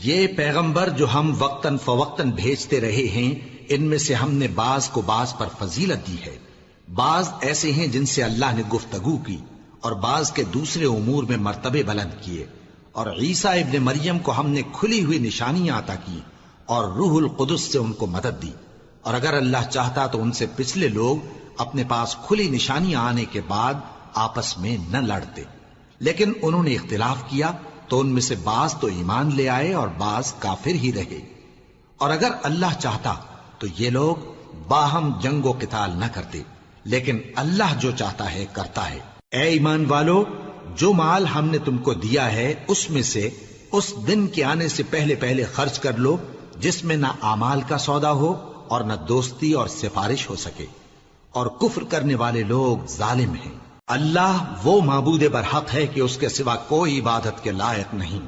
یہ پیغمبر جو ہم وقتاً فوقتاً بھیجتے رہے ہیں، ان میں سے ہم نے بعض کو بعض پر فضیلت دی ہے۔ بعض ایسے ہیں جن سے اللہ نے گفتگو کی، اور بعض کے دوسرے امور میں مرتبے بلند کیے۔ اور عیسیٰ ابن مریم کو ہم نے کھلی ہوئی نشانیاں عطا کی اور روح القدس سے ان کو مدد دی، اور اگر اللہ چاہتا تو ان سے پچھلے لوگ اپنے پاس کھلی نشانیاں آنے کے بعد آپس میں نہ لڑتے، لیکن انہوں نے اختلاف کیا تو ان میں سے بعض تو ایمان لے آئے اور بعض کافر ہی رہے۔ اور اگر اللہ چاہتا تو یہ لوگ باہم جنگ و قتال نہ کرتے، لیکن اللہ جو چاہتا ہے کرتا ہے۔ اے ایمان والو، جو مال ہم نے تم کو دیا ہے اس میں سے اس دن کے آنے سے پہلے پہلے خرچ کر لو جس میں نہ اعمال کا سودا ہو اور نہ دوستی اور سفارش ہو سکے، اور کفر کرنے والے لوگ ظالم ہیں۔ اللہ وہ معبود برحق ہے کہ اس کے سوا کوئی عبادت کے لائق نہیں،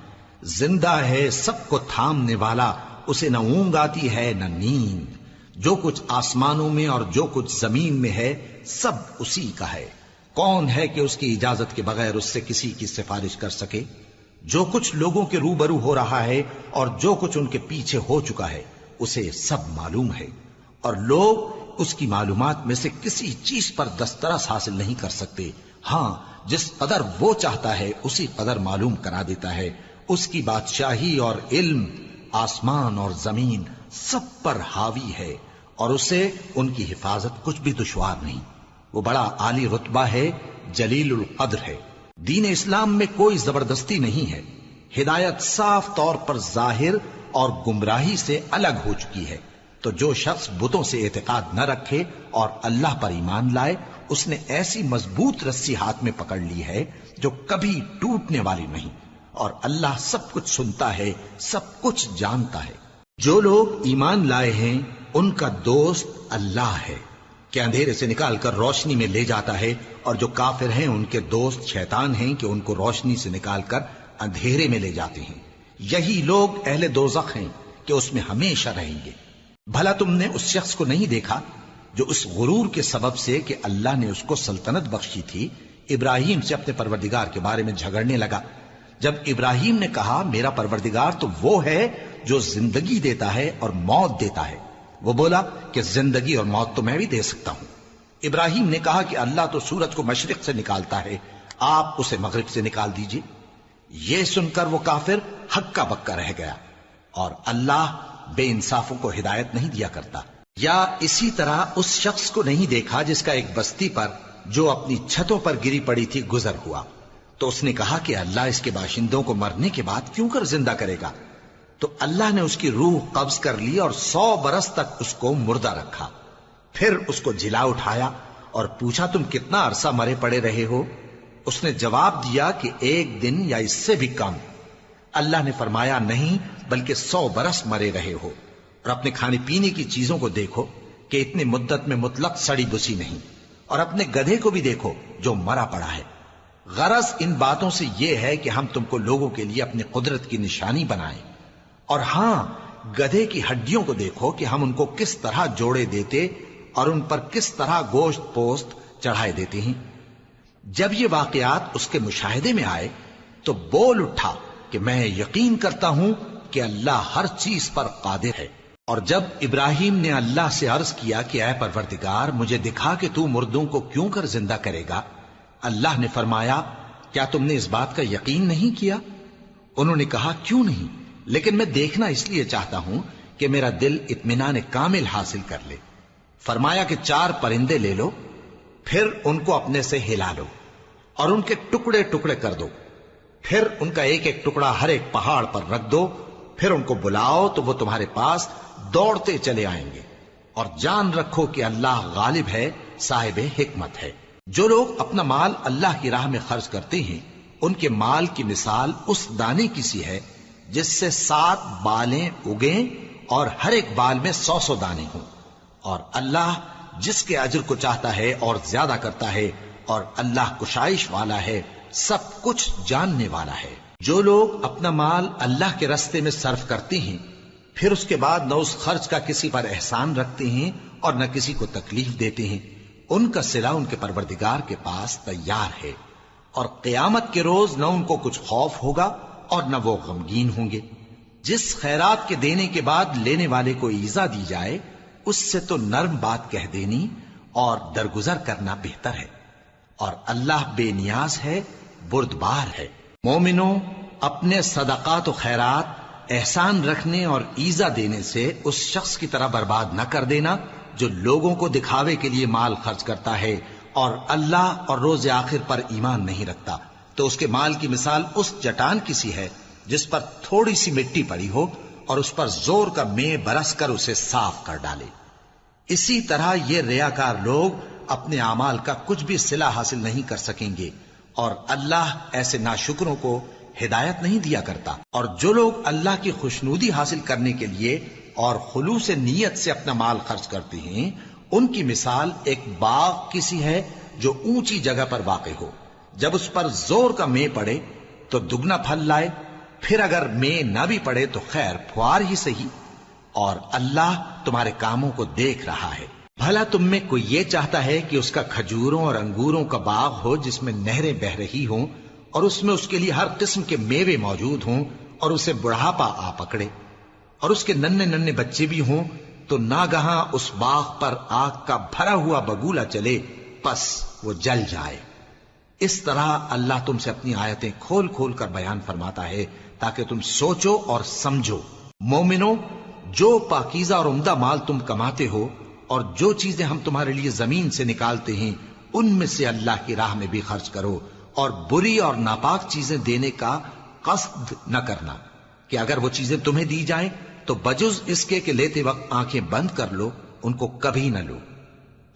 زندہ ہے، سب کو تھامنے والا، اسے نہ اونگ آتی ہے نہ نیند۔ جو کچھ آسمانوں میں اور جو کچھ زمین میں ہے سب اسی کا ہے۔ کون ہے کہ اس کی اجازت کے بغیر اس سے کسی کی سفارش کر سکے؟ جو کچھ لوگوں کے روبرو ہو رہا ہے اور جو کچھ ان کے پیچھے ہو چکا ہے اسے سب معلوم ہے، اور لوگ اس کی معلومات میں سے کسی چیز پر دسترس حاصل نہیں کر سکتے۔ ہاں، جس قدر وہ چاہتا ہے اسی قدر معلوم کرا دیتا ہے۔ اس کی بادشاہی اور علم آسمان اور زمین سب پر حاوی ہے، اور اسے ان کی حفاظت کچھ بھی دشوار نہیں۔ وہ بڑا عالی رتبہ ہے، جلیل القدر ہے۔ دین اسلام میں کوئی زبردستی نہیں ہے، ہدایت صاف طور پر ظاہر اور گمراہی سے الگ ہو چکی ہے۔ تو جو شخص بتوں سے اعتقاد نہ رکھے اور اللہ پر ایمان لائے، اس نے ایسی مضبوط رسی ہاتھ میں پکڑ لی ہے جو کبھی ٹوٹنے والی نہیں، اور اللہ سب کچھ سنتا ہے، سب کچھ جانتا ہے۔ جو لوگ ایمان لائے ہیں ان کا دوست اللہ ہے کہ اندھیرے سے نکال کر روشنی میں لے جاتا ہے، اور جو کافر ہیں ان کے دوست شیطان ہیں کہ ان کو روشنی سے نکال کر اندھیرے میں لے جاتے ہیں۔ یہی لوگ اہل دوزخ ہیں کہ اس میں ہمیشہ رہیں گے۔ بھلا تم نے اس شخص کو نہیں دیکھا جو اس غرور کے سبب سے کہ اللہ نے اس کو سلطنت بخشی تھی، ابراہیم سے اپنے پروردگار کے بارے میں جھگڑنے لگا؟ جب ابراہیم نے کہا میرا پروردگار تو وہ ہے جو زندگی دیتا ہے اور موت دیتا ہے، وہ بولا کہ زندگی اور موت تو میں بھی دے سکتا ہوں۔ ابراہیم نے کہا کہ اللہ تو سورج کو مشرق سے نکالتا ہے، آپ اسے مغرب سے نکال دیجئے۔ یہ سن کر وہ کافر ہکا بکا رہ گیا، اور اللہ بے انصافوں کو ہدایت نہیں دیا کرتا۔ یا اسی طرح اس شخص کو نہیں دیکھا جس کا ایک بستی پر جو اپنی چھتوں پر گری پڑی تھی گزر ہوا، تو اس نے کہا کہ اللہ اس کے باشندوں کو مرنے کے بعد کیوں کر زندہ کرے گا؟ تو اللہ نے اس کی روح قبض کر لی اور 100 برس تک اس کو مردہ رکھا۔ پھر اس کو جلا اٹھایا اور پوچھا تم کتنا عرصہ مرے پڑے رہے ہو؟ اس نے جواب دیا کہ 1 دن یا اس سے بھی کم۔ اللہ نے فرمایا نہیں، بلکہ 100 برس مرے رہے ہو، اور اپنے کھانے پینے کی چیزوں کو دیکھو کہ اتنی مدت میں مطلق سڑی بسی نہیں، اور اپنے گدھے کو بھی دیکھو جو مرا پڑا ہے۔ غرض ان باتوں سے یہ ہے کہ ہم تم کو لوگوں کے لیے اپنی قدرت کی نشانی بنائیں۔ اور ہاں، گدھے کی ہڈیوں کو دیکھو کہ ہم ان کو کس طرح جوڑے دیتے اور ان پر کس طرح گوشت پوست چڑھائے دیتے ہیں۔ جب یہ واقعات اس کے مشاہدے میں آئے تو بول اٹھا کہ میں یقین کرتا ہوں کہ اللہ ہر چیز پر قادر ہے۔ اور جب ابراہیم نے اللہ سے عرض کیا کہ اے پروردگار مجھے دکھا کہ تو مردوں کو کیوں کر زندہ کرے گا، اللہ نے فرمایا کیا تم نے اس بات کا یقین نہیں کیا؟ انہوں نے کہا کیوں نہیں، لیکن میں دیکھنا اس لیے چاہتا ہوں کہ میرا دل اطمینان کامل حاصل کر لے۔ فرمایا کہ 4 پرندے لے لو، پھر ان کو اپنے سے ہلا لو اور ان کے ٹکڑے ٹکڑے کر دو، پھر ان کا ایک ایک ٹکڑا ہر ایک پہاڑ پر رکھ دو، پھر ان کو بلاؤ تو وہ تمہارے پاس دوڑتے چلے آئیں گے، اور جان رکھو کہ اللہ غالب ہے، صاحب حکمت ہے۔ جو لوگ اپنا مال اللہ کی راہ میں خرچ کرتے ہیں ان کے مال کی مثال اس دانے کی سی ہے جس سے 7 بالیں اگیں اور ہر ایک بال میں 100 دانے ہوں، اور اللہ جس کے اجر کو چاہتا ہے اور زیادہ کرتا ہے، اور اللہ کشائش والا ہے، سب کچھ جاننے والا ہے۔ جو لوگ اپنا مال اللہ کے راستے میں صرف کرتے ہیں پھر اس کے بعد نہ اس خرچ کا کسی پر احسان رکھتے ہیں اور نہ کسی کو تکلیف دیتے ہیں، ان کا صلہ ان کے پروردگار کے پاس تیار ہے، اور قیامت کے روز نہ ان کو کچھ خوف ہوگا اور نہ وہ غمگین ہوں گے۔ جس خیرات کے دینے کے بعد لینے والے کو ایذا دی جائے اس سے تو نرم بات کہہ دینی اور درگزر کرنا بہتر ہے، اور اللہ بے نیاز ہے، بردبار ہے۔ مومنوں، اپنے صدقات و خیرات احسان رکھنے اور ایذا دینے سے اس شخص کی طرح برباد نہ کر دینا جو لوگوں کو دکھاوے کے لیے مال خرچ کرتا ہے اور اللہ اور روز آخر پر ایمان نہیں رکھتا، تو اس کے مال کی مثال اس چٹان کی سی ہے جس پر تھوڑی سی مٹی پڑی ہو اور اس پر زور کا مے برس کر اسے صاف کر ڈالے۔ اسی طرح یہ ریاکار لوگ اپنے اعمال کا کچھ بھی صلہ حاصل نہیں کر سکیں گے، اور اللہ ایسے ناشکروں کو ہدایت نہیں دیا کرتا۔ اور جو لوگ اللہ کی خوشنودی حاصل کرنے کے لیے اور خلوص نیت سے اپنا مال خرچ کرتے ہیں، ان کی مثال ایک باغ کی سی ہے جو اونچی جگہ پر واقع ہو، جب اس پر زور کا مے پڑے تو دگنا پھل لائے، پھر اگر مے نہ بھی پڑے تو خیر پھوار ہی صحیح، اور اللہ تمہارے کاموں کو دیکھ رہا ہے۔ بھلا تم میں کوئی یہ چاہتا ہے کہ اس کا کھجوروں اور انگوروں کا باغ ہو جس میں نہریں بہہ رہی ہوں اور اس میں اس کے لیے ہر قسم کے میوے موجود ہوں اور اسے بڑھاپا آ پکڑے اور اس کے ننھے ننھے بچے بھی ہوں، تو ناگہاں اس باغ پر آگ کا بھرا ہوا بگولا چلے، پس وہ جل جائے۔ اس طرح اللہ تم سے اپنی آیتیں کھول کھول کر بیان فرماتا ہے تاکہ تم سوچو اور سمجھو۔ مومنو، جو پاکیزہ اور عمدہ مال تم کماتے ہو اور جو چیزیں ہم تمہارے لیے زمین سے نکالتے ہیں ان میں سے اللہ کی راہ میں بھی خرچ کرو، اور بری اور ناپاک چیزیں دینے کا قصد نہ کرنا کہ اگر وہ چیزیں تمہیں دی جائیں تو بجز اس کے کہ لیتے وقت آنکھیں بند کر لو ان کو کبھی نہ لو،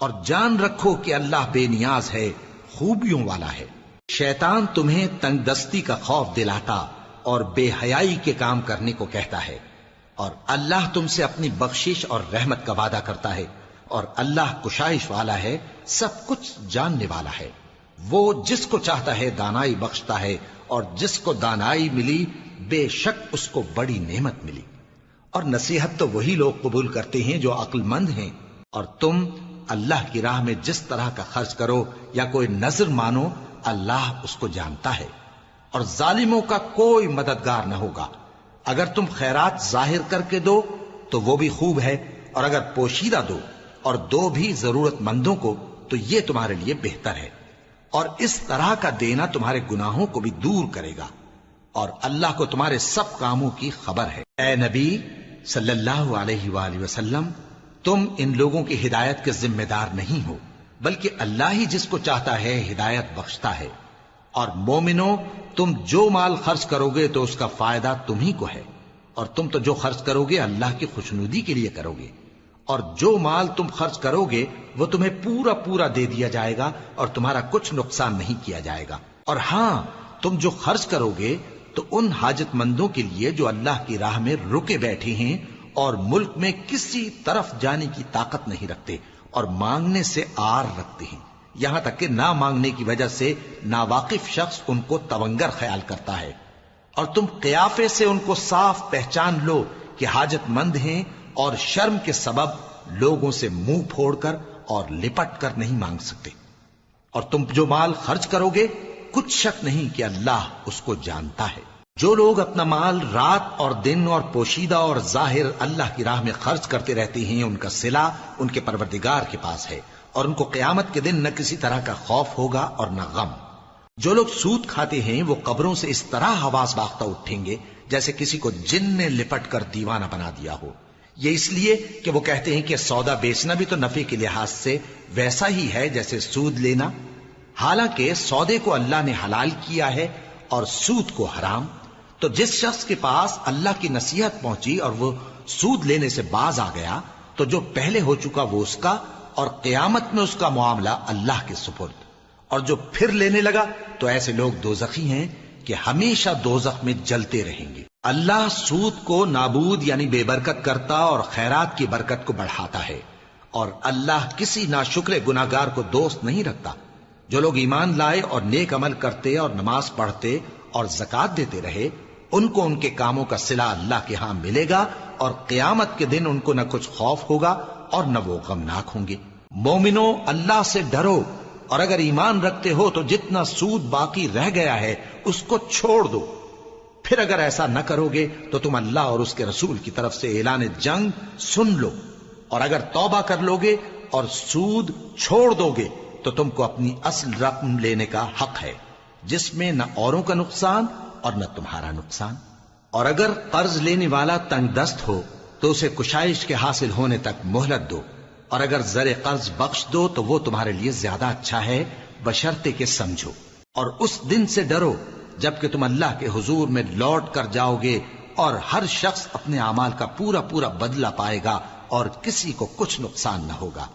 اور جان رکھو کہ اللہ بے نیاز ہے، خوبیوں والا ہے۔ شیطان تمہیں تنگ دستی کا خوف دلاتا اور بے حیائی کے کام کرنے کو کہتا ہے، اور اللہ تم سے اپنی بخشش اور رحمت کا وعدہ کرتا ہے، اور اللہ کشائش والا ہے، سب کچھ جاننے والا ہے۔ وہ جس کو چاہتا ہے دانائی بخشتا ہے، اور جس کو دانائی ملی بے شک اس کو بڑی نعمت ملی۔ اور نصیحت تو وہی لوگ قبول کرتے ہیں جو عقل مند ہیں، اور تم اللہ کی راہ میں جس طرح کا خرچ کرو یا کوئی نذر مانو اللہ اس کو جانتا ہے، اور ظالموں کا کوئی مددگار نہ ہوگا۔ اگر تم خیرات ظاہر کر کے دو تو وہ بھی خوب ہے، اور اگر پوشیدہ دو اور دو بھی ضرورت مندوں کو تو یہ تمہارے لیے بہتر ہے، اور اس طرح کا دینا تمہارے گناہوں کو بھی دور کرے گا، اور اللہ کو تمہارے سب کاموں کی خبر ہے۔ اے نبی صلی اللہ علیہ وآلہ وسلم، تم ان لوگوں کی ہدایت کے ذمہ دار نہیں ہو، بلکہ اللہ ہی جس کو چاہتا ہے ہدایت بخشتا ہے۔ اور مومنو، تم جو مال خرچ کرو گے تو اس کا فائدہ تمہیں کو ہے، اور تم تو جو خرچ کرو گے اللہ کی خوشنودی کے لیے کرو گے، اور جو مال تم خرچ کرو گے وہ تمہیں پورا پورا دے دیا جائے گا اور تمہارا کچھ نقصان نہیں کیا جائے گا۔ اور ہاں، تم جو خرچ کرو گے تو ان حاجت مندوں کے لیے جو اللہ کی راہ میں رکے بیٹھے ہیں اور ملک میں کسی طرف جانے کی طاقت نہیں رکھتے اور مانگنے سے آر رکھتے ہیں، یہاں تک کہ نہ مانگنے کی وجہ سے ناواقف شخص ان کو تونگر خیال کرتا ہے، اور تم قیافے سے ان کو صاف پہچان لو کہ حاجت مند ہیں، اور شرم کے سبب لوگوں سے منہ پھوڑ کر اور لپٹ کر نہیں مانگ سکتے۔ اور تم جو مال خرچ کرو گے کچھ شک نہیں کہ اللہ اس کو جانتا ہے۔ جو لوگ اپنا مال رات اور دن اور پوشیدہ اور ظاہر اللہ کی راہ میں خرچ کرتے رہتے ہیں، ان کا صلہ ان کے پروردگار کے پاس ہے، اور ان کو قیامت کے دن نہ کسی طرح کا خوف ہوگا اور نہ غم۔ جو لوگ سود کھاتے ہیں وہ قبروں سے اس طرح حواس باختہ اٹھیں گے جیسے کسی کو جن نے لپٹ کر دیوانہ بنا دیا ہو، یہ اس لیے کہ وہ کہتے ہیں کہ سودا بیچنا بھی تو نفع کے لحاظ سے ویسا ہی ہے جیسے سود لینا، حالانکہ سودے کو اللہ نے حلال کیا ہے اور سود کو حرام۔ تو جس شخص کے پاس اللہ کی نصیحت پہنچی اور وہ سود لینے سے باز آ گیا تو جو پہلے ہو چکا وہ اس کا، اور قیامت میں اس کا معاملہ اللہ کے سپرد، اور جو پھر لینے لگا تو ایسے لوگ دوزخی ہیں کہ ہمیشہ دوزخ میں جلتے رہیں گے۔ اللہ سود کو نابود یعنی بے برکت کرتا اور خیرات کی برکت کو بڑھاتا ہے، اور اللہ کسی ناشکر گناہگار کو دوست نہیں رکھتا۔ جو لوگ ایمان لائے اور نیک عمل کرتے اور نماز پڑھتے اور زکوٰۃ دیتے رہے، ان کو ان کے کاموں کا صلہ اللہ کے ہاں ملے گا، اور قیامت کے دن ان کو نہ کچھ خوف ہوگا اور نہ وہ غمناک ہوں گے۔ مومنو، اللہ سے ڈرو، اور اگر ایمان رکھتے ہو تو جتنا سود باقی رہ گیا ہے اس کو چھوڑ دو، پھر اگر ایسا نہ کرو گے تو تم اللہ اور اس کے رسول کی طرف سے اعلان جنگ سن لو، اور اگر توبہ کر لو گے اور سود چھوڑ دو گے تو تم کو اپنی اصل رقم لینے کا حق ہے، جس میں نہ اوروں کا نقصان اور نہ تمہارا نقصان۔ اور اگر قرض لینے والا تنگ دست ہو تو اسے کشائش کے حاصل ہونے تک مہلت دو، اور اگر زر قرض بخش دو تو وہ تمہارے لیے زیادہ اچھا ہے، بشرطے کہ سمجھو۔ اور اس دن سے ڈرو جبکہ تم اللہ کے حضور میں لوٹ کر جاؤ گے، اور ہر شخص اپنے اعمال کا پورا پورا بدلہ پائے گا اور کسی کو کچھ نقصان نہ ہوگا۔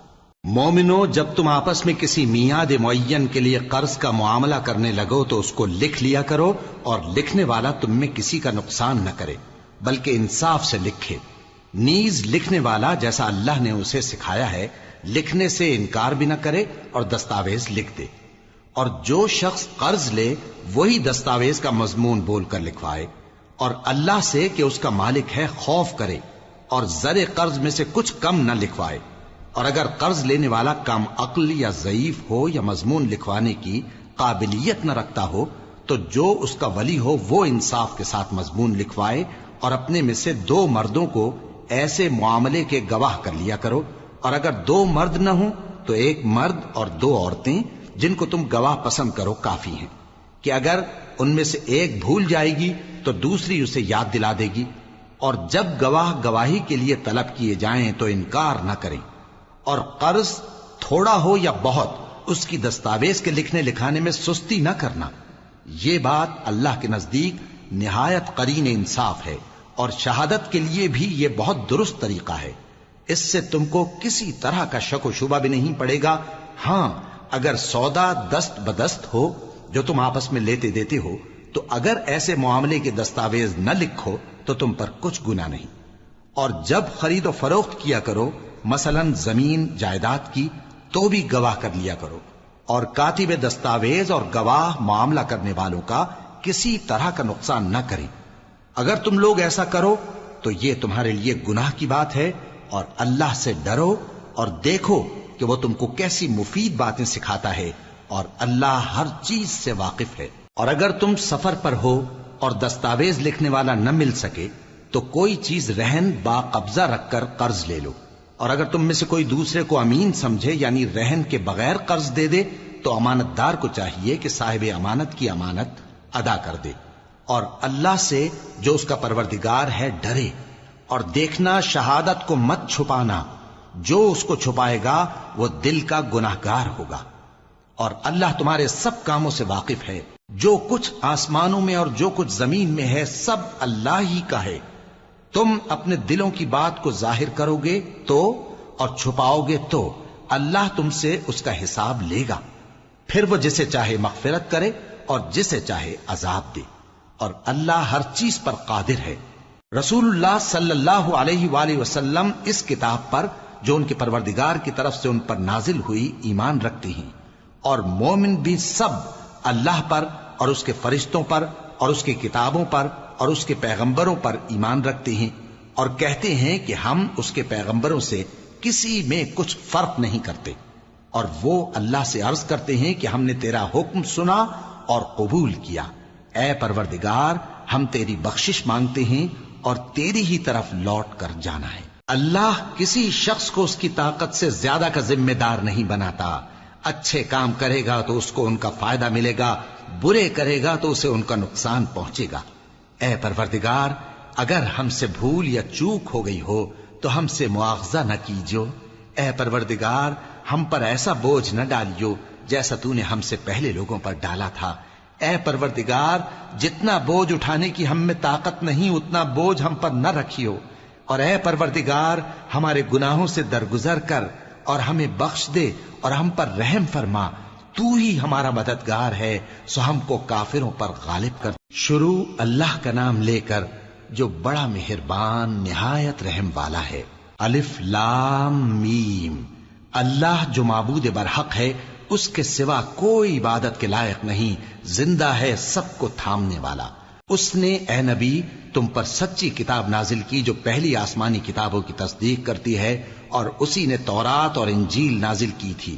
مومنو، جب تم آپس میں کسی میعاد معین کے لیے قرض کا معاملہ کرنے لگو تو اس کو لکھ لیا کرو، اور لکھنے والا تم میں کسی کا نقصان نہ کرے بلکہ انصاف سے لکھے۔ نیز لکھنے والا جیسا اللہ نے اسے سکھایا ہے لکھنے سے انکار بھی نہ کرے اور دستاویز لکھ دے، اور جو شخص قرض لے وہی دستاویز کا مضمون بول کر لکھوائے، اور اللہ سے کہ اس کا مالک ہے خوف کرے، اور زر قرض میں سے کچھ کم نہ لکھوائے۔ اور اگر قرض لینے والا کم عقل یا ضعیف ہو یا مضمون لکھوانے کی قابلیت نہ رکھتا ہو تو جو اس کا ولی ہو وہ انصاف کے ساتھ مضمون لکھوائے، اور اپنے میں سے 2 مردوں کو ایسے معاملے کے گواہ کر لیا کرو، اور اگر 2 مرد نہ ہوں تو 1 مرد اور 2 عورتیں جن کو تم گواہ پسند کرو کافی ہیں، کہ اگر ان میں سے ایک بھول جائے گی تو دوسری اسے یاد دلا دے گی۔ اور جب گواہ گواہی کے لیے طلب کیے جائیں تو انکار نہ کریں، اور قرض تھوڑا ہو یا بہت اس کی دستاویز کے لکھنے لکھانے میں سستی نہ کرنا۔ یہ بات اللہ کے نزدیک نہایت قرین انصاف ہے، اور شہادت کے لیے بھی یہ بہت درست طریقہ ہے۔ اس سے تم کو کسی طرح کا شک و شبہ بھی نہیں پڑے گا۔ ہاں، اگر سودا دست بدست ہو جو تم آپس میں لیتے دیتے ہو تو اگر ایسے معاملے کے دستاویز نہ لکھو تو تم پر کچھ گناہ نہیں۔ اور جب خرید و فروخت کیا کرو، مثلا زمین جائیداد کی، تو بھی گواہ کر لیا کرو، اور کاتب دستاویز اور گواہ معاملہ کرنے والوں کا کسی طرح کا نقصان نہ کریں۔ اگر تم لوگ ایسا کرو تو یہ تمہارے لیے گناہ کی بات ہے، اور اللہ سے ڈرو اور دیکھو کہ وہ تم کو کیسی مفید باتیں سکھاتا ہے، اور اللہ ہر چیز سے واقف ہے۔ اور اگر تم سفر پر ہو اور دستاویز لکھنے والا نہ مل سکے تو کوئی چیز رہن با قبضہ رکھ کر قرض لے لو، اور اگر تم میں سے کوئی دوسرے کو امین سمجھے یعنی رہن کے بغیر قرض دے دے تو امانت دار کو چاہیے کہ صاحب امانت کی امانت ادا کر دے، اور اللہ سے جو اس کا پروردگار ہے ڈرے، اور دیکھنا شہادت کو مت چھپانا، جو اس کو چھپائے گا وہ دل کا گناہگار ہوگا۔ اور اللہ تمہارے سب کاموں سے واقف ہے، جو کچھ آسمانوں میں اور جو کچھ زمین میں ہے سب اللہ ہی کا ہے۔ تم اپنے دلوں کی بات کو ظاہر کرو گے تو اور چھپاؤ گے تو اللہ تم سے اس کا حساب لے گا، پھر وہ جسے چاہے مغفرت کرے اور جسے چاہے عذاب دے، اور اللہ ہر چیز پر قادر ہے۔ رسول اللہ صلی اللہ علیہ وآلہ وسلم اس کتاب پر جو ان کے پروردگار کی طرف سے ان پر نازل ہوئی ایمان رکھتے ہیں، اور مومن بھی سب اللہ پر اور اس کے فرشتوں پر اور اس کی کتابوں پر اور اس کے پیغمبروں پر ایمان رکھتے ہیں، اور کہتے ہیں کہ ہم اس کے پیغمبروں سے کسی میں کچھ فرق نہیں کرتے، اور وہ اللہ سے عرض کرتے ہیں کہ ہم نے تیرا حکم سنا اور قبول کیا۔ اے پروردگار، ہم تیری بخشش مانگتے ہیں اور تیری ہی طرف لوٹ کر جانا ہے۔ اللہ کسی شخص کو اس کی طاقت سے زیادہ کا ذمہ دار نہیں بناتا۔ اچھے کام کرے گا تو اس کو ان کا فائدہ ملے گا، برے کرے گا تو اسے ان کا نقصان پہنچے گا۔ اے پروردگار، اگر ہم سے بھول یا چوک ہو گئی ہو تو ہم سے مواخذہ نہ کیجو۔ اے پروردگار، ہم پر ایسا بوجھ نہ ڈالیو جیسا تو نے ہم سے پہلے لوگوں پر ڈالا تھا۔ اے پروردگار، جتنا بوجھ اٹھانے کی ہم میں طاقت نہیں اتنا بوجھ ہم پر نہ رکھیو، اور اے پروردگار ہمارے گناہوں سے درگزر کر اور ہمیں بخش دے اور ہم پر رحم فرما، تو ہی ہمارا مددگار ہے، سو ہم کو کافروں پر غالب کر۔ شروع اللہ کا نام لے کر جو بڑا مہربان نہایت رحم والا ہے۔ الف لام میم۔ اللہ جو معبود برحق ہے، اس کے سوا کوئی عبادت کے لائق نہیں، زندہ ہے سب کو تھامنے والا۔ اس نے اے نبی تم پر سچی کتاب نازل کی جو پہلی آسمانی کتابوں کی تصدیق کرتی ہے، اور اسی نے تورات اور انجیل نازل کی تھی۔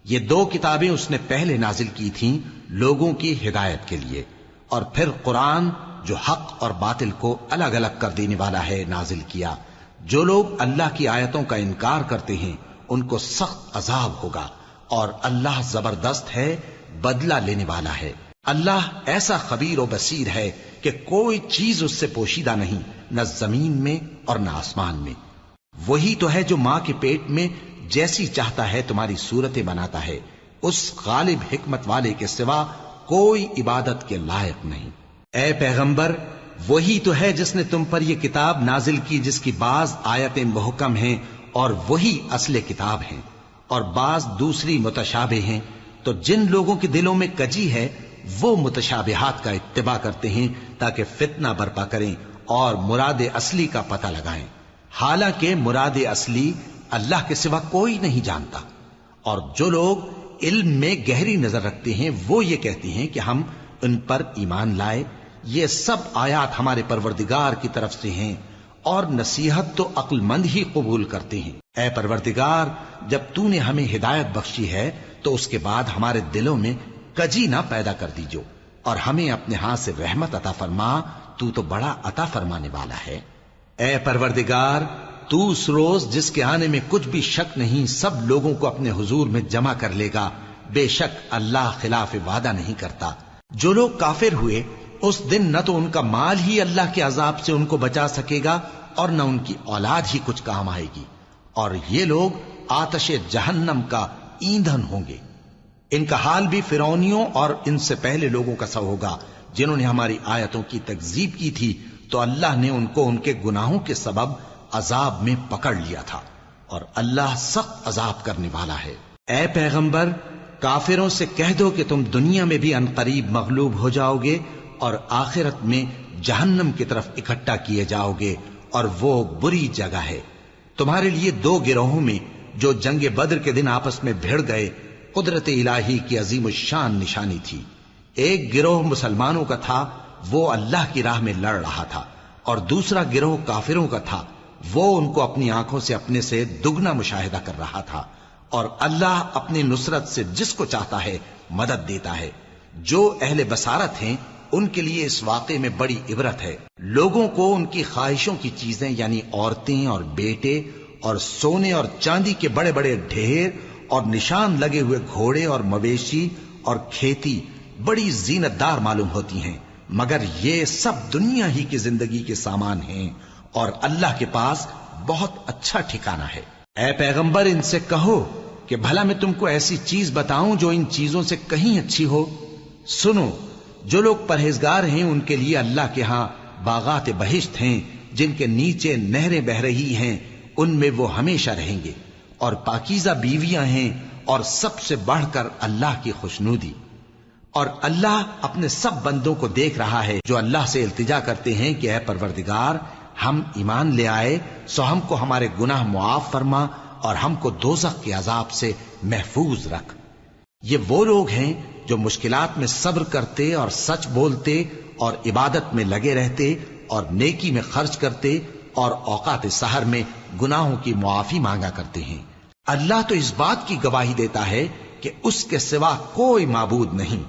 یہ 2 کتابیں اس نے پہلے نازل کی تھیں لوگوں کی ہدایت کے لیے، اور پھر قرآن جو حق اور باطل کو الگ الگ کر دینے والا ہے نازل کیا۔ جو لوگ اللہ کی آیتوں کا انکار کرتے ہیں ان کو سخت عذاب ہوگا، اور اللہ زبردست ہے، بدلہ لینے والا ہے۔ اللہ ایسا خبیر و بصیر ہے کہ کوئی چیز اس سے پوشیدہ نہیں، نہ زمین میں اور نہ آسمان میں۔ وہی تو ہے جو ماں کے پیٹ میں جیسی چاہتا ہے تمہاری صورتیں بناتا ہے، اس غالب حکمت والے کے سوا کوئی عبادت کے لائق نہیں۔ اے پیغمبر، وہی تو ہے جس نے تم پر یہ کتاب نازل کی جس کی بعض آیتیں محکم ہیں اور وہی اصل کتاب ہیں، اور بعض دوسری متشابہ ہیں۔ تو جن لوگوں کے دلوں میں کجی ہے وہ متشابہات کا اتباع کرتے ہیں تاکہ فتنہ برپا کریں اور مراد اصلی کا پتہ لگائیں، حالانکہ مراد اصلی اللہ کے سوا کوئی نہیں جانتا۔ اور جو لوگ علم میں گہری نظر رکھتے ہیں وہ یہ کہتے ہیں کہ ہم ان پر ایمان لائے، یہ سب آیات ہمارے پروردگار کی طرف سے ہیں، اور نصیحت تو عقل مند ہی قبول کرتے ہیں۔ اے پروردگار، جب تو نے ہمیں ہدایت بخشی ہے تو اس کے بعد ہمارے دلوں میں کجی نہ پیدا کر دیجو، اور ہمیں اپنے ہاتھ سے رحمت عطا فرما، تو بڑا عطا فرمانے والا ہے۔ اے پروردگار، تو اس روز جس کے آنے میں کچھ بھی شک نہیں سب لوگوں کو اپنے حضور میں جمع کر لے گا، بے شک اللہ خلاف وعدہ نہیں کرتا۔ جو لوگ کافر ہوئے اس دن نہ تو ان کا مال ہی اللہ کے عذاب سے ان کو بچا سکے گا اور نہ ان کی اولاد ہی کچھ کام آئے گی، اور یہ لوگ آتش جہنم کا ایندھن ہوں گے۔ ان کا حال بھی فرعونیوں اور ان سے پہلے لوگوں کا سا ہوگا جنہوں نے ہماری آیتوں کی تکذیب کی تھی، تو اللہ نے ان کو ان کے گناہوں کے سبب عذاب میں پکڑ لیا تھا، اور اللہ سخت عذاب کرنے والا ہے۔ اے پیغمبر، کافروں سے کہہ دو کہ تم دنیا میں بھی عنقریب مغلوب ہو جاؤ گے اور آخرت میں جہنم کی طرف اکٹھا کیے جاؤ گے، اور وہ بری جگہ ہے۔ تمہارے لیے دو گروہوں میں جو جنگ بدر کے دن آپس میں بھیڑ گئے قدرت الہی کی عظیم الشان نشانی تھی۔ ایک گروہ مسلمانوں کا تھا، وہ اللہ کی راہ میں لڑ رہا تھا، اور دوسرا گروہ کافروں کا تھا، وہ ان کو اپنی آنکھوں سے اپنے سے دگنا مشاہدہ کر رہا تھا۔ اور اللہ اپنی نصرت سے جس کو چاہتا ہے مدد دیتا ہے۔ جو اہل بصارت ہیں ان کے لیے اس واقعے میں بڑی عبرت ہے۔ لوگوں کو ان کی خواہشوں کی چیزیں یعنی عورتیں اور بیٹے اور سونے اور چاندی کے بڑے بڑے ڈھیر اور نشان لگے ہوئے گھوڑے اور مویشی اور کھیتی بڑی زینت دار معلوم ہوتی ہیں، مگر یہ سب دنیا ہی کی زندگی کے سامان ہیں، اور اللہ کے پاس بہت اچھا ٹھکانہ ہے۔ اے پیغمبر، ان سے کہو کہ بھلا میں تم کو ایسی چیز بتاؤں جو ان چیزوں سے کہیں اچھی ہو؟ سنو، جو لوگ پرہیزگار ہیں ان کے لیے اللہ کے ہاں باغات بہشت ہیں جن کے نیچے نہریں بہ رہی ہیں، ان میں وہ ہمیشہ رہیں گے، اور پاکیزہ بیویاں ہیں، اور سب سے بڑھ کر اللہ کی خوشنودی۔ اور اللہ اپنے سب بندوں کو دیکھ رہا ہے جو اللہ سے التجا کرتے ہیں کہ اے پروردگار، ہم ایمان لے آئے سو ہم کو ہمارے گناہ معاف فرما اور ہم کو دوزخ کے عذاب سے محفوظ رکھ۔ یہ وہ لوگ ہیں جو مشکلات میں صبر کرتے اور سچ بولتے اور عبادت میں لگے رہتے اور نیکی میں خرچ کرتے اور اوقات سحر میں گناہوں کی معافی مانگا کرتے ہیں۔ اللہ تو اس بات کی گواہی دیتا ہے کہ اس کے سوا کوئی معبود نہیں،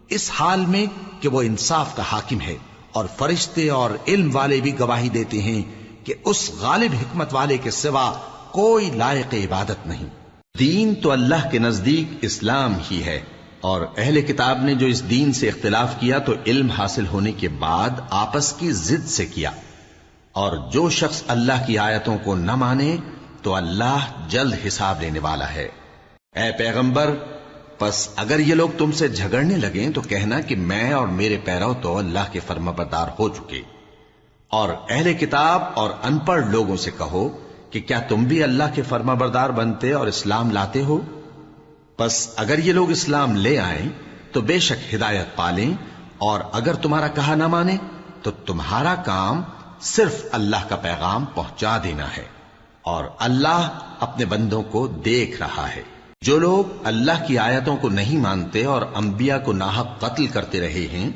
اس حال میں کہ وہ انصاف کا حاکم ہے، اور فرشتے اور علم والے بھی گواہی دیتے ہیں کہ اس غالب حکمت والے کے سوا کوئی لائق عبادت نہیں۔ دین تو اللہ کے نزدیک اسلام ہی ہے، اور اہل کتاب نے جو اس دین سے اختلاف کیا تو علم حاصل ہونے کے بعد آپس کی ضد سے کیا، اور جو شخص اللہ کی آیتوں کو نہ مانے تو اللہ جلد حساب لینے والا ہے۔ اے پیغمبر، پس اگر یہ لوگ تم سے جھگڑنے لگیں تو کہنا کہ میں اور میرے پیرو تو اللہ کے فرمانبردار ہو چکے، اور اہل کتاب اور ان پڑھ لوگوں سے کہو کہ کیا تم بھی اللہ کے فرمانبردار بنتے اور اسلام لاتے ہو؟ پس اگر یہ لوگ اسلام لے آئیں تو بے شک ہدایت پالیں، اور اگر تمہارا کہا نہ مانے تو تمہارا کام صرف اللہ کا پیغام پہنچا دینا ہے، اور اللہ اپنے بندوں کو دیکھ رہا ہے۔ جو لوگ اللہ کی آیتوں کو نہیں مانتے اور انبیاء کو ناحق قتل کرتے رہے ہیں،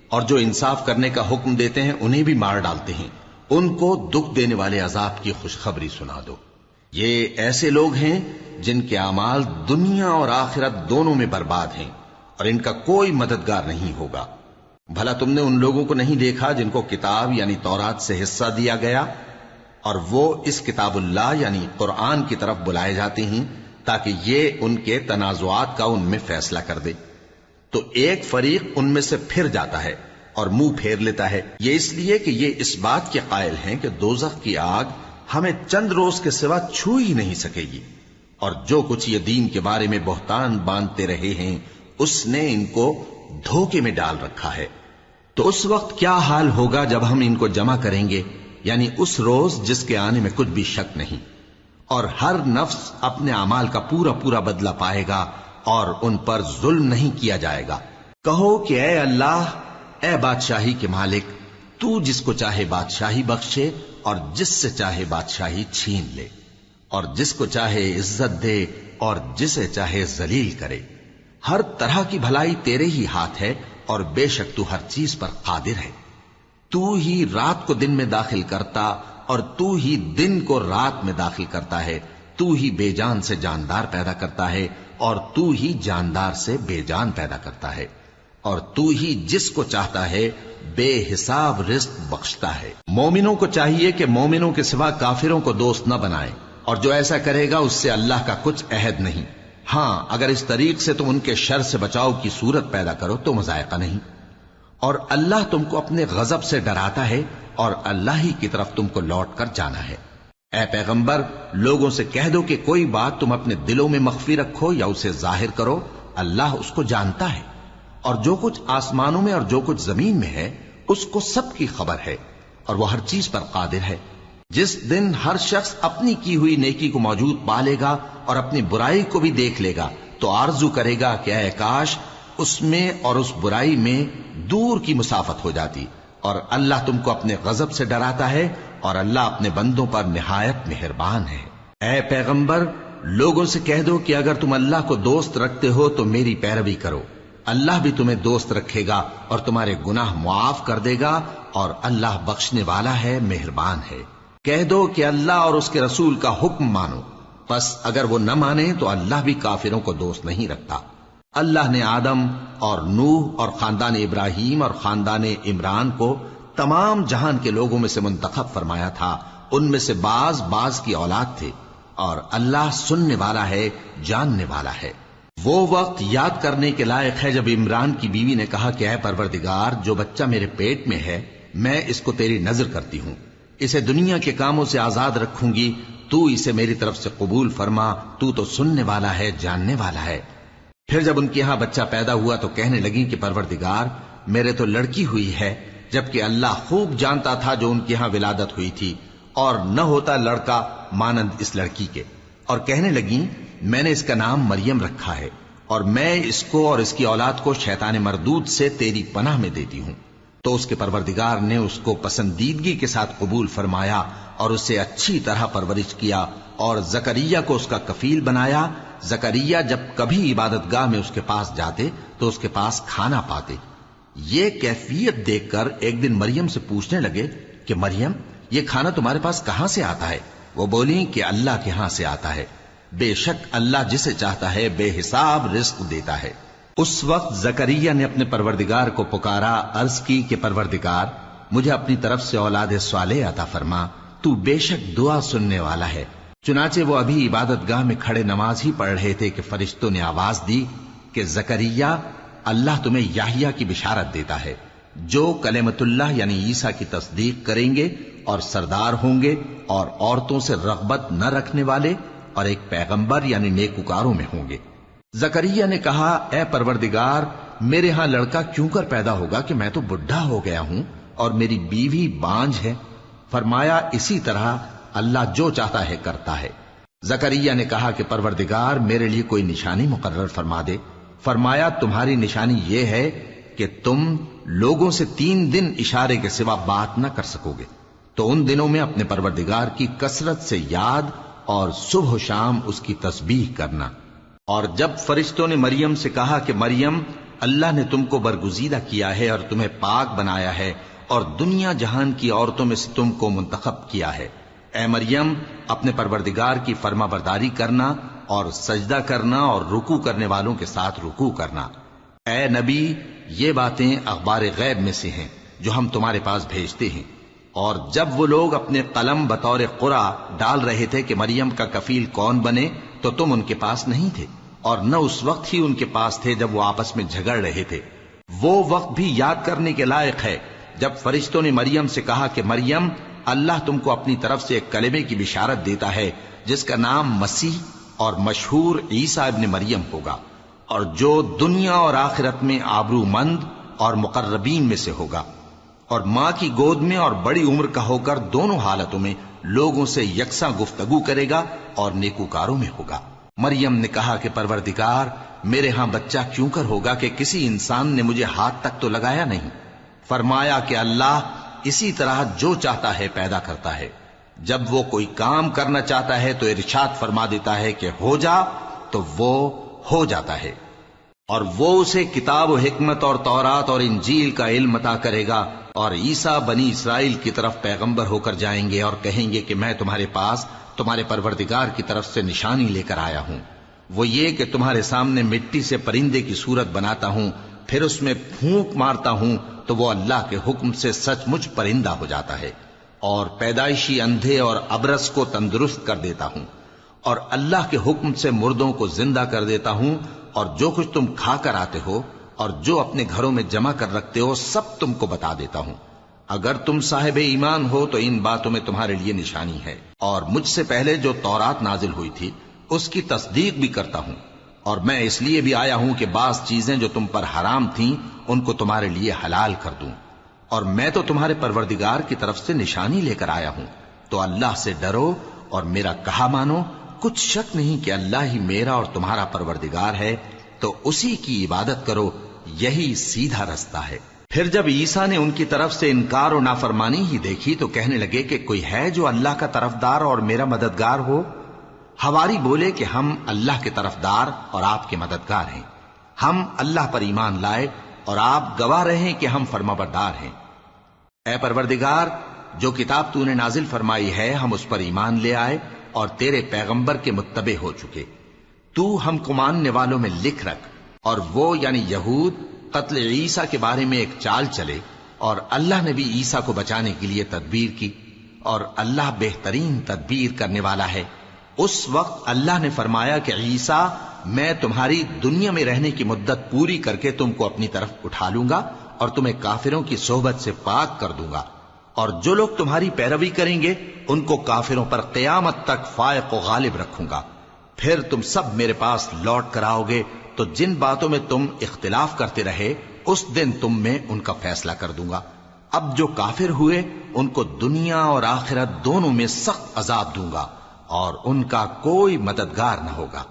اور جو انصاف کرنے کا حکم دیتے ہیں انہیں بھی مار ڈالتے ہیں، ان کو دکھ دینے والے عذاب کی خوشخبری سنا دو۔ یہ ایسے لوگ ہیں جن کے اعمال دنیا اور آخرت دونوں میں برباد ہیں، اور ان کا کوئی مددگار نہیں ہوگا۔ بھلا تم نے ان لوگوں کو نہیں دیکھا جن کو کتاب یعنی تورات سے حصہ دیا گیا اور وہ اس کتاب اللہ یعنی قرآن کی طرف بلائے جاتے ہیں تاکہ یہ ان کے تنازعات کا ان میں فیصلہ کر دے؟ تو ایک فریق ان میں سے پھر جاتا ہے اور منہ پھیر لیتا ہے، یہ اس لیے کہ یہ اس بات کے قائل ہیں کہ دوزخ کی آگ ہمیں چند روز کے سوا چھو ہی نہیں سکے گی، اور جو کچھ یہ دین کے بارے میں بہتان باندھتے رہے ہیں اس نے ان کو دھوکے میں ڈال رکھا ہے۔ تو اس وقت کیا حال ہوگا جب ہم ان کو جمع کریں گے، یعنی اس روز جس کے آنے میں کچھ بھی شک نہیں، اور ہر نفس اپنے اعمال کا پورا پورا بدلہ پائے گا اور ان پر ظلم نہیں کیا جائے گا۔ کہو کہ اے اللہ، اے بادشاہی کے مالک، تو جس کو چاہے بادشاہی بخشے اور جس سے چاہے بادشاہی چھین لے، اور جس کو چاہے عزت دے اور جسے چاہے ذلیل کرے۔ ہر طرح کی بھلائی تیرے ہی ہاتھ ہے اور بے شک تو ہر چیز پر قادر ہے۔ تو ہی رات کو دن میں داخل کرتا اور تو ہی دن کو رات میں داخل کرتا ہے، تو ہی بے جان سے جاندار پیدا کرتا ہے اور تو ہی جاندار سے بے جان پیدا کرتا ہے، اور تو ہی جس کو چاہتا ہے بے حساب رزق بخشتا ہے۔ مومنوں کو چاہیے کہ مومنوں کے سوا کافروں کو دوست نہ بنائیں، اور جو ایسا کرے گا اس سے اللہ کا کچھ عہد نہیں۔ ہاں، اگر اس طریق سے تم ان کے شر سے بچاؤ کی صورت پیدا کرو تو مذائقہ نہیں، اور اللہ تم کو اپنے غضب سے ڈراتا ہے اور اللہ ہی کی طرف تم کو لوٹ کر جانا ہے۔ اے پیغمبر، لوگوں سے کہہ دو کہ کوئی بات تم اپنے دلوں میں مخفی رکھو یا اسے ظاہر کرو، اللہ اس کو جانتا ہے، اور جو کچھ آسمانوں میں اور جو کچھ زمین میں ہے اس کو سب کی خبر ہے، اور وہ ہر چیز پر قادر ہے۔ جس دن ہر شخص اپنی کی ہوئی نیکی کو موجود پا لے گا اور اپنی برائی کو بھی دیکھ لے گا تو آرزو کرے گا کہ اے کاش اس میں اور اس برائی میں دور کی مسافت ہو جاتی، اور اللہ تم کو اپنے غضب سے ڈراتا ہے اور اللہ اپنے بندوں پر نہایت مہربان ہے۔ اے پیغمبر، لوگوں سے کہہ دو کہ اگر تم اللہ کو دوست رکھتے ہو تو میری پیروی کرو، اللہ بھی تمہیں دوست رکھے گا اور تمہارے گناہ معاف کر دے گا، اور اللہ بخشنے والا ہے، مہربان ہے۔ کہہ دو کہ اللہ اور اس کے رسول کا حکم مانو، پس اگر وہ نہ مانے تو اللہ بھی کافروں کو دوست نہیں رکھتا۔ اللہ نے آدم اور نوح اور خاندان ابراہیم اور خاندان عمران کو تمام جہان کے لوگوں میں سے منتخب فرمایا تھا، ان میں سے بعض کی اولاد تھے، اور اللہ سننے والا ہے، جاننے والا ہے۔ وہ وقت یاد کرنے کے لائق ہے جب عمران کی بیوی نے کہا کہ اے پروردگار، جو بچہ میرے پیٹ میں ہے میں اس کو تیری نظر کرتی ہوں، اسے دنیا کے کاموں سے آزاد رکھوں گی، تو اسے میری طرف سے قبول فرما، تو سننے والا ہے، جاننے والا ہے۔ پھر جب ان کے ہاں بچہ پیدا ہوا تو کہنے لگی کہ پروردگار، میرے تو لڑکی ہوئی ہے، جبکہ اللہ خوب جانتا تھا جو ان کے ہاں ولادت ہوئی تھی، اور نہ ہوتا لڑکا مانند اس لڑکی کے، اور کہنے لگی میں نے اس کا نام مریم رکھا ہے، اور میں اس کو اور اس کی اولاد کو شیطان مردود سے تیری پناہ میں دیتی ہوں۔ تو اس کے پروردگار نے اس کو پسندیدگی کے ساتھ قبول فرمایا اور اسے اچھی طرح پرورش کیا، اور زکریا کو اس کا کفیل بنایا۔ زکریا جب کبھی عبادت گاہ میں اس کے پاس جاتے تو اس کے پاس کھانا پاتے۔ یہ کیفیت دیکھ کر ایک دن مریم سے پوچھنے لگے کہ مریم، یہ کھانا تمہارے پاس کہاں سے آتا ہے؟ وہ بولی کہ اللہ کے ہاں سے آتا ہے، بے شک اللہ جسے چاہتا ہے بے حساب رزق دیتا ہے۔ اس وقت زکریا نے اپنے پروردگار کو پکارا، عرض کی کہ پروردگار، مجھے اپنی طرف سے اولاد صالح عطا فرما، تو بے شک دعا سننے والا ہے۔ چنانچہ وہ ابھی عبادت گاہ میں کھڑے نماز ہی پڑھ رہے تھے کہ فرشتوں نے آواز دی کہ زکریا، اللہ تمہیں یحییٰ کی بشارت دیتا ہے، جو کلمۃ اللہ یعنی عیسیٰ کی تصدیق کریں گے اور سردار ہوں گے اور عورتوں سے رغبت نہ رکھنے والے اور ایک پیغمبر یعنی نیکوکاروں میں ہوں گے۔ زکریا نے کہا، اے پروردگار، میرے ہاں لڑکا کیوں کر پیدا ہوگا کہ میں تو بڈھا ہو گیا ہوں اور میری بیوی بانجھ ہے؟ فرمایا، اسی طرح اللہ جو چاہتا ہے کرتا ہے۔ زکریا نے کہا کہ پروردگار، میرے لیے کوئی نشانی مقرر فرما دے۔ فرمایا، تمہاری نشانی یہ ہے کہ تم لوگوں سے 3 دن اشارے کے سوا بات نہ کر سکو گے، تو ان دنوں میں اپنے پروردگار کی کثرت سے یاد اور صبح و شام اس کی تسبیح کرنا۔ اور جب فرشتوں نے مریم سے کہا کہ مریم، اللہ نے تم کو برگزیدہ کیا ہے اور تمہیں پاک بنایا ہے اور دنیا جہان کی عورتوں میں سے تم کو منتخب کیا ہے، اے مریم، اپنے پروردگار کی فرما برداری کرنا اور سجدہ کرنا اور رکوع کرنے والوں کے ساتھ رکوع کرنا۔ اے نبی، یہ باتیں اخبار غیب میں سے ہیں جو ہم تمہارے پاس بھیجتے ہیں۔ اور جب وہ لوگ اپنے قلم بطور قرعہ ڈال رہے تھے کہ مریم کا کفیل کون بنے تو تم ان کے پاس نہیں تھے، اور نہ اس وقت ہی ان کے پاس تھے جب وہ آپس میں جھگڑ رہے تھے۔ وہ وقت بھی یاد کرنے کے لائق ہے جب فرشتوں نے مریم سے کہا کہ مریم، اللہ تم کو اپنی طرف سے ایک کلمے کی بشارت دیتا ہے جس کا نام مسیح اور مشہور عیسیٰ ابن مریم ہوگا، اور جو دنیا اور آخرت میں آبرو مند اور مقربین میں سے ہوگا، اور ماں کی گود میں اور بڑی عمر کا ہو کر دونوں حالتوں میں لوگوں سے یکساں گفتگو کرے گا اور نیکوکاروں میں ہوگا۔ مریم نے کہا کہ پروردگار، میرے ہاں بچہ کیوں کر ہوگا کہ کسی انسان نے مجھے ہاتھ تک تو لگایا نہیں۔ فرمایا کہ اللہ اسی طرح جو چاہتا ہے پیدا کرتا ہے، جب وہ کوئی کام کرنا چاہتا ہے تو ارشاد فرما دیتا ہے کہ ہو جا تو وہ ہو جاتا ہے۔ اور وہ اسے کتاب و حکمت اور تورات اور انجیل کا علم عطا کرے گا، اور عیسیٰ بنی اسرائیل کی طرف پیغمبر ہو کر جائیں گے اور کہیں گے کہ میں تمہارے پاس تمہارے پروردگار کی طرف سے نشانی لے کر آیا ہوں، وہ یہ کہ تمہارے سامنے مٹی سے پرندے کی صورت بناتا ہوں، پھر اس میں پھونک مارتا ہوں تو وہ اللہ کے حکم سے سچ مچ پرندہ ہو جاتا ہے، اور پیدائشی اندھے اور ابرص کو تندرست کر دیتا ہوں، اور اللہ کے حکم سے مردوں کو زندہ کر دیتا ہوں، اور جو کچھ تم کھا کر آتے ہو اور جو اپنے گھروں میں جمع کر رکھتے ہو سب تم کو بتا دیتا ہوں۔ اگر تم صاحب ایمان ہو تو ان باتوں میں تمہارے لیے نشانی ہے، اور مجھ سے پہلے جو تورات نازل ہوئی تھی اس کی تصدیق بھی کرتا ہوں، اور میں اس لیے بھی آیا ہوں کہ بعض چیزیں جو تم پر حرام تھیں ان کو تمہارے لیے حلال کر دوں، اور میں تو تمہارے پروردگار کی طرف سے نشانی لے کر آیا ہوں، تو اللہ سے ڈرو اور میرا کہا مانو۔ کچھ شک نہیں کہ اللہ ہی میرا اور تمہارا پروردگار ہے، تو اسی کی عبادت کرو، یہی سیدھا رستہ ہے۔ پھر جب عیسیٰ نے ان کی طرف سے انکار و نافرمانی ہی دیکھی تو کہنے لگے کہ کوئی ہے جو اللہ کا طرفدار اور میرا مددگار ہو؟ حواری بولے کہ ہم اللہ کے طرفدار اور آپ کے مددگار ہیں، ہم اللہ پر ایمان لائے اور آپ گواہ رہیں کہ ہم فرمانبردار ہیں۔ اے پروردگار، جو کتاب تو نے نازل فرمائی ہے ہم اس پر ایمان لے آئے اور تیرے پیغمبر کے متبع ہو چکے، تو ہم کو ماننے والوں میں لکھ رکھ۔ اور وہ یعنی یہود قتل عیسیٰ کے بارے میں ایک چال چلے، اور اللہ نے بھی عیسیٰ کو بچانے کے لیے تدبیر کی، اور اللہ بہترین تدبیر کرنے والا ہے۔ اس وقت اللہ نے فرمایا کہ عیسیٰ، میں تمہاری دنیا میں رہنے کی مدت پوری کر کے تم کو اپنی طرف اٹھا لوں گا اور تمہیں کافروں کی صحبت سے پاک کر دوں گا، اور جو لوگ تمہاری پیروی کریں گے ان کو کافروں پر قیامت تک فائق و غالب رکھوں گا۔ پھر تم سب میرے پاس لوٹ کر آؤ گے تو جن باتوں میں تم اختلاف کرتے رہے اس دن تم میں ان کا فیصلہ کر دوں گا۔ اب جو کافر ہوئے ان کو دنیا اور آخرت دونوں میں سخت عذاب دوں گا، اور ان کا کوئی مددگار نہ ہوگا۔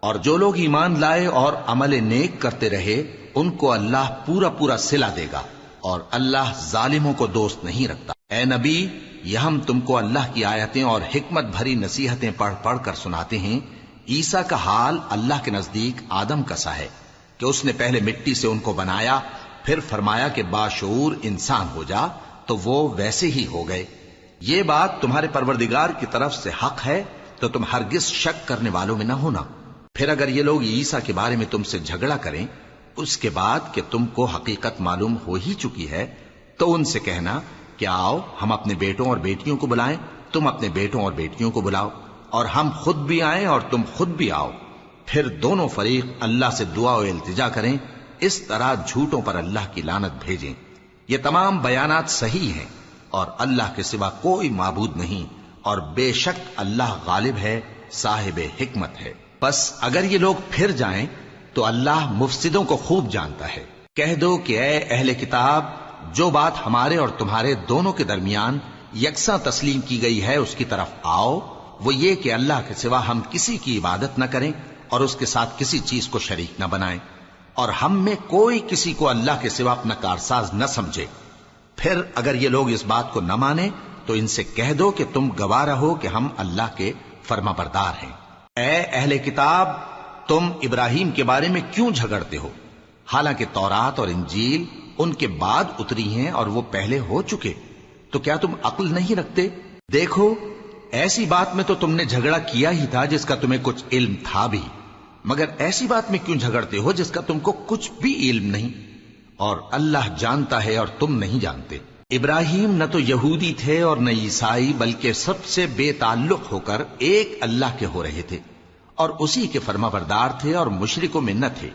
اور جو لوگ ایمان لائے اور عمل نیک کرتے رہے ان کو اللہ پورا پورا صلہ دے گا، اور اللہ ظالموں کو دوست نہیں رکھتا۔ اے نبی، یہ ہم تم کو اللہ کی آیتیں اور حکمت بھری نصیحتیں پڑھ پڑھ کر سناتے ہیں۔ عیسیٰ کا حال اللہ کے نزدیک آدم کا سا ہے کہ اس نے پہلے مٹی سے ان کو بنایا، پھر فرمایا کہ باشعور انسان ہو جا، تو وہ ویسے ہی ہو گئے۔ یہ بات تمہارے پروردگار کی طرف سے حق ہے، تو تم ہرگز شک کرنے والوں میں نہ ہونا۔ پھر اگر یہ لوگ عیسیٰ کے بارے میں تم سے جھگڑا کریں اس کے بعد کہ تم کو حقیقت معلوم ہو ہی چکی ہے، تو ان سے کہنا کہ آؤ ہم اپنے بیٹوں اور بیٹیوں کو بلائیں، تم اپنے بیٹوں اور بیٹیوں کو بلاؤ، اور ہم خود بھی آئیں اور تم خود بھی آؤ، پھر دونوں فریق اللہ سے دعا و التجا کریں، اس طرح جھوٹوں پر اللہ کی لعنت بھیجیں۔ یہ تمام بیانات صحیح ہیں، اور اللہ کے سوا کوئی معبود نہیں، اور بے شک اللہ غالب ہے، صاحب حکمت ہے۔ بس اگر یہ لوگ پھر جائیں تو اللہ مفسدوں کو خوب جانتا ہے۔ کہہ دو کہ اے اہل کتاب، جو بات ہمارے اور تمہارے دونوں کے درمیان یکساں تسلیم کی گئی ہے اس کی طرف آؤ، وہ یہ کہ اللہ کے سوا ہم کسی کی عبادت نہ کریں اور اس کے ساتھ کسی چیز کو شریک نہ بنائیں، اور ہم میں کوئی کسی کو اللہ کے سوا اپنا کارساز نہ سمجھے۔ پھر اگر یہ لوگ اس بات کو نہ مانیں تو ان سے کہہ دو کہ تم گواہ رہو کہ ہم اللہ کے فرما بردار ہیں۔ اے اہل کتاب، تم ابراہیم کے بارے میں کیوں جھگڑتے ہو؟ حالانکہ تورات اور انجیل ان کے بعد اتری ہیں اور وہ پہلے ہو چکے، تو کیا تم عقل نہیں رکھتے؟ دیکھو، ایسی بات میں تو تم نے جھگڑا کیا ہی تھا جس کا تمہیں کچھ علم تھا بھی، مگر ایسی بات میں کیوں جھگڑتے ہو جس کا تم کو کچھ بھی علم نہیں؟ اور اللہ جانتا ہے اور تم نہیں جانتے۔ ابراہیم نہ تو یہودی تھے اور نہ عیسائی، بلکہ سب سے بے تعلق ہو کر ایک اللہ کے ہو رہے تھے اور اسی کے فرمانبردار تھے اور مشرکوں میں نہ تھے۔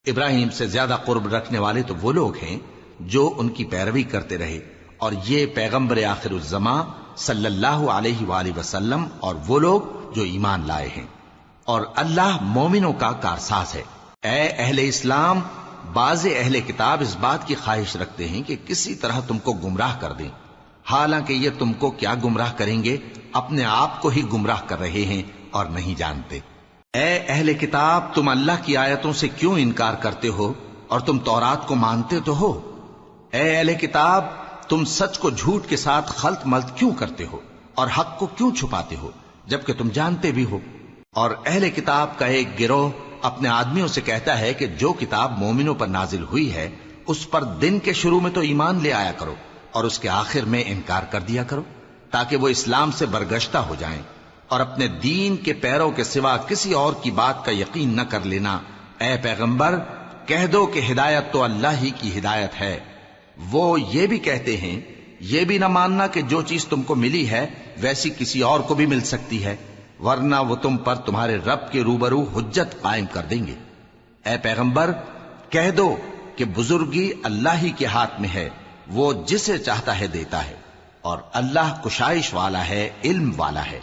ابراہیم سے زیادہ قرب رکھنے والے تو وہ لوگ ہیں جو ان کی پیروی کرتے رہے، اور یہ پیغمبر آخر الزماں صلی اللہ علیہ وآلہ وسلم اور وہ لوگ جو ایمان لائے ہیں، اور اللہ مومنوں کا کارساز ہے۔ اے اہل اسلام، بعض اہل کتاب اس بات کی خواہش رکھتے ہیں کہ کسی طرح تم کو گمراہ کر دیں، حالانکہ یہ تم کو کیا گمراہ کریں گے، اپنے آپ کو ہی گمراہ کر رہے ہیں اور نہیں جانتے۔ اے اہل کتاب، تم اللہ کی آیتوں سے کیوں انکار کرتے ہو اور تم تورات کو مانتے تو ہو؟ اے اہل کتاب، تم سچ کو جھوٹ کے ساتھ خلط ملط کیوں کرتے ہو اور حق کو کیوں چھپاتے ہو جبکہ تم جانتے بھی ہو؟ اور اہل کتاب کا ایک گروہ اپنے آدمیوں سے کہتا ہے کہ جو کتاب مومنوں پر نازل ہوئی ہے اس پر دن کے شروع میں تو ایمان لے آیا کرو اور اس کے آخر میں انکار کر دیا کرو، تاکہ وہ اسلام سے برگشتہ ہو جائیں اور اپنے دین کے پیروں کے سوا کسی اور کی بات کا یقین نہ کر لینا۔ اے پیغمبر، کہہ دو کہ ہدایت تو اللہ ہی کی ہدایت ہے۔ وہ یہ بھی کہتے ہیں، یہ بھی نہ ماننا کہ جو چیز تم کو ملی ہے ویسی کسی اور کو بھی مل سکتی ہے، ورنہ وہ تم پر تمہارے رب کے روبرو حجت قائم کر دیں گے۔ اے پیغمبر، کہہ دو کہ بزرگی اللہ ہی کے ہاتھ میں ہے، وہ جسے چاہتا ہے دیتا ہے، اور اللہ کشائش والا ہے، علم والا ہے۔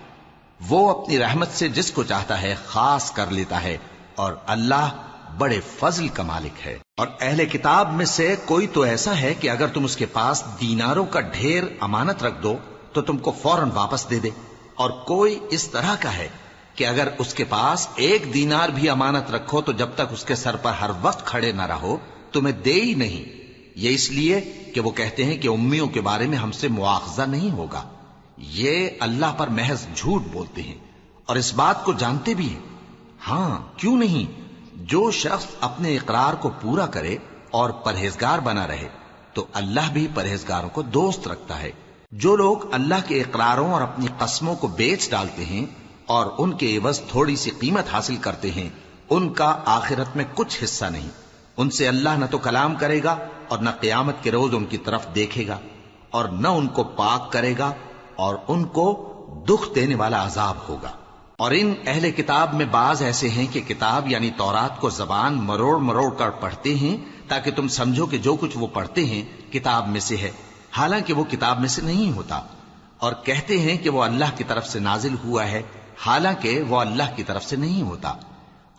وہ اپنی رحمت سے جس کو چاہتا ہے خاص کر لیتا ہے، اور اللہ بڑے فضل کا مالک ہے۔ اور اہل کتاب میں سے کوئی تو ایسا ہے کہ اگر تم اس کے پاس دیناروں کا ڈھیر امانت رکھ دو تو تم کو فوراً واپس دے دے، اور کوئی اس طرح کا ہے کہ اگر اس کے پاس 1 دینار بھی امانت رکھو تو جب تک اس کے سر پر ہر وقت کھڑے نہ رہو تمہیں دے ہی نہیں۔ یہ اس لیے کہ وہ کہتے ہیں کہ امیوں کے بارے میں ہم سے مواخذہ نہیں ہوگا۔ یہ اللہ پر محض جھوٹ بولتے ہیں اور اس بات کو جانتے بھی ہیں۔ ہاں، کیوں نہیں، جو شخص اپنے اقرار کو پورا کرے اور پرہیزگار بنا رہے تو اللہ بھی پرہیزگاروں کو دوست رکھتا ہے۔ جو لوگ اللہ کے اقراروں اور اپنی قسموں کو بیچ ڈالتے ہیں اور ان کے عوض تھوڑی سی قیمت حاصل کرتے ہیں، ان کا آخرت میں کچھ حصہ نہیں۔ ان سے اللہ نہ تو کلام کرے گا اور نہ قیامت کے روز ان کی طرف دیکھے گا، اور نہ ان کو پاک کرے گا، اور ان کو دکھ دینے والا عذاب ہوگا۔ اور ان اہل کتاب میں بعض ایسے ہیں کہ کتاب یعنی تورات کو زبان مروڑ مروڑ کر پڑھتے ہیں تاکہ تم سمجھو کہ جو کچھ وہ پڑھتے ہیں کتاب میں سے ہے، حالانکہ وہ کتاب میں سے نہیں ہوتا، اور کہتے ہیں کہ وہ اللہ کی طرف سے نازل ہوا ہے، حالانکہ وہ اللہ کی طرف سے نہیں ہوتا،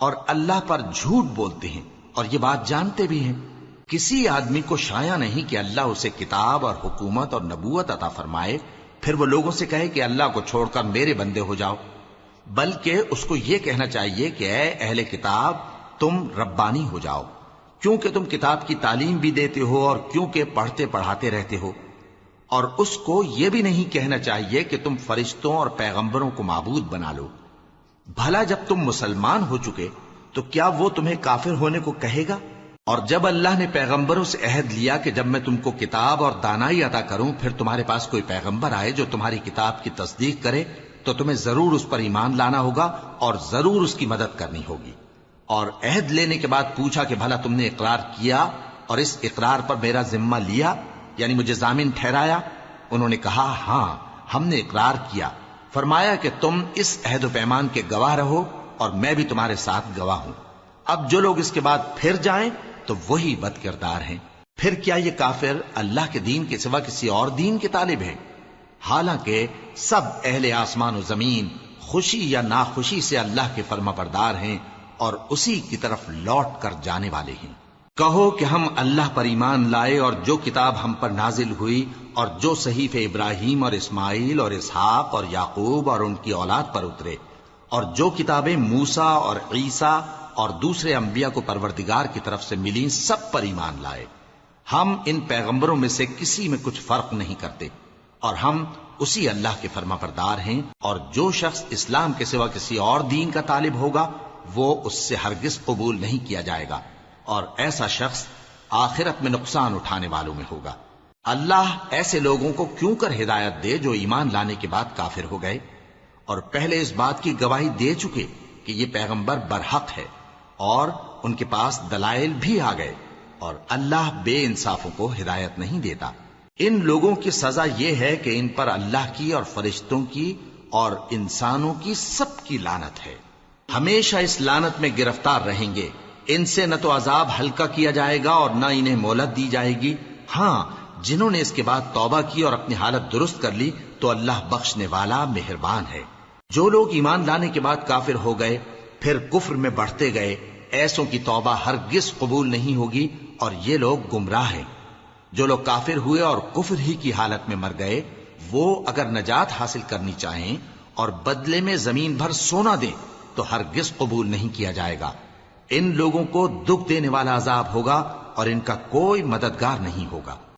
اور اللہ پر جھوٹ بولتے ہیں اور یہ بات جانتے بھی ہیں۔ کسی آدمی کو شایع نہیں کہ اللہ اسے کتاب اور حکومت اور نبوت عطا فرمائے پھر وہ لوگوں سے کہے کہ اللہ کو چھوڑ کر میرے بندے ہو جاؤ، بلکہ اس کو یہ کہنا چاہیے کہ اے اہل کتاب، تم ربانی ہو جاؤ، کیونکہ تم کتاب کی تعلیم بھی دیتے ہو اور کیونکہ پڑھتے پڑھاتے رہتے ہو۔ اور اس کو یہ بھی نہیں کہنا چاہیے کہ تم فرشتوں اور پیغمبروں کو معبود بنا لو۔ بھلا جب تم مسلمان ہو چکے تو کیا وہ تمہیں کافر ہونے کو کہے گا؟ اور جب اللہ نے پیغمبروں سے عہد لیا کہ جب میں تم کو کتاب اور دانائی عطا کروں پھر تمہارے پاس کوئی پیغمبر آئے جو تمہاری کتاب کی تصدیق کرے تو تمہیں ضرور اس پر ایمان لانا ہوگا اور ضرور اس کی مدد کرنی ہوگی۔ اور عہد لینے کے بعد پوچھا کہ بھلا تم نے اقرار کیا اور اس اقرار پر میرا ذمہ لیا، یعنی مجھے ضامن ٹھہرایا؟ انہوں نے کہا ہاں، ہم نے اقرار کیا۔ فرمایا کہ تم اس عہد و پیمان کے گواہ رہو اور میں بھی تمہارے ساتھ گواہ ہوں۔ اب جو لوگ اس کے بعد پھر جائیں تو وہی بد کردار ہیں۔ پھر کیا یہ کافر اللہ کے دین کے سوا کسی اور دین کے طالب ہیں؟ حالانکہ سب اہل آسمان و زمین خوشی یا ناخوشی سے اللہ کے فرما بردار ہیں اور اسی کی طرف لوٹ کر جانے والے ہیں۔ کہو کہ ہم اللہ پر ایمان لائے اور جو کتاب ہم پر نازل ہوئی اور جو صحیفے ابراہیم اور اسماعیل اور اسحاق اور یعقوب اور ان کی اولاد پر اترے، اور جو کتابیں موسیٰ اور عیسیٰ اور دوسرے انبیاء کو پروردگار کی طرف سے ملیں، سب پر ایمان لائے۔ ہم ان پیغمبروں میں سے کسی میں کچھ فرق نہیں کرتے، اور ہم اسی اللہ کے فرما بردار ہیں۔ اور جو شخص اسلام کے سوا کسی اور دین کا طالب ہوگا وہ اس سے ہرگز قبول نہیں کیا جائے گا، اور ایسا شخص آخرت میں نقصان اٹھانے والوں میں ہوگا۔ اللہ ایسے لوگوں کو کیوں کر ہدایت دے جو ایمان لانے کے بعد کافر ہو گئے اور پہلے اس بات کی گواہی دے چکے کہ یہ پیغمبر برحق ہے اور ان کے پاس دلائل بھی آ گئے، اور اللہ بے انصافوں کو ہدایت نہیں دیتا۔ ان لوگوں کی سزا یہ ہے کہ ان پر اللہ کی اور فرشتوں کی اور انسانوں کی سب کی لعنت ہے، ہمیشہ اس لعنت میں گرفتار رہیں گے۔ ان سے نہ تو عذاب ہلکا کیا جائے گا اور نہ انہیں مہلت دی جائے گی۔ ہاں، جنہوں نے اس کے بعد توبہ کی اور اپنی حالت درست کر لی تو اللہ بخشنے والا مہربان ہے۔ جو لوگ ایمان لانے کے بعد کافر ہو گئے پھر کفر میں بڑھتے گئے، ایسوں کی توبہ ہرگز قبول نہیں ہوگی اور یہ لوگ گمراہ ہیں۔ جو لوگ کافر ہوئے اور کفر ہی کی حالت میں مر گئے، وہ اگر نجات حاصل کرنی چاہیں اور بدلے میں زمین بھر سونا دیں تو ہرگز قبول نہیں کیا جائے گا۔ ان لوگوں کو دکھ دینے والا عذاب ہوگا اور ان کا کوئی مددگار نہیں ہوگا۔